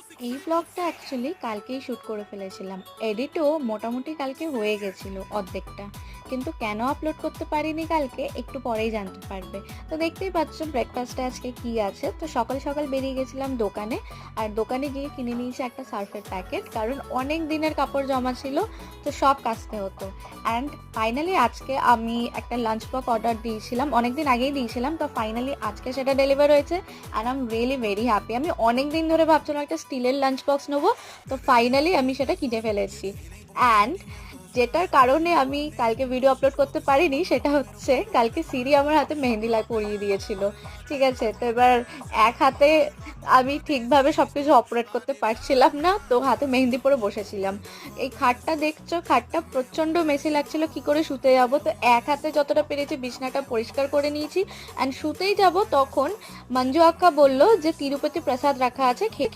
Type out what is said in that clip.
এই ব্লগটা অ্যাকচুয়ালি কালকেই শুট করে ফেলেছিলাম। এডিটও মোটামুটি কালকে হয়ে গেছিল অর্ধেকটা। কিন্তু কেন আপলোড করতে পারিনি কালকে একটু পরেই জানতে পারবে। তো দেখতেই পাচ্ছ ব্রেকফাস্টে আজকে কি আছে। তো সকাল সকাল বেরিয়ে গেছিলাম দোকানে। আর দোকানে গিয়ে কিনে নিয়েছি একটা সার্ফের প্যাকেট, কারণ অনেক দিনের কাপড় জমা ছিল, তো সব কাচতে হতো। অ্যান্ড ফাইনালি আজকে আমি একটা লাঞ্চ বক্স অর্ডার দিয়েছিলাম, অনেকদিন আগেই দিয়েছিলাম, তো ফাইনালি আজকে সেটা ডেলিভার হয়েছে। And I am really very happy. আমি অনেক দিন ধরে ভাবছিলাম একটা স্টিলের লাঞ্চ বক্স নেবো, তো ফাইনালি আমি সেটা কিনে ফেলেছি। অ্যান্ড যেটার কারণে আমি কালকে ভিডিও আপলোড করতে পারিনি সেটা হচ্ছে কালকে সিরি আমার হাতে মেহেন্দি পরিয়ে দিয়েছিল। ঠিক আছে, তো এবার এক হাতে আমি ঠিকভাবে সব কিছু অপারেট করতে পারছিলাম না, তো হাতে মেহেন্দি পরে বসেছিলাম। এই খাটটা দেখছো, খাটটা প্রচণ্ড মেসি লাগছিল, কি করে শুতে যাব। তো এক হাতে যতটা পেরেছি বিছনাটা পরিষ্কার করে নিয়েছি। অ্যান্ড শুতেই যাব তখন মঞ্জু আক্কা বলল যে তিরুপতি প্রসাদ রাখা আছে, খেয়ে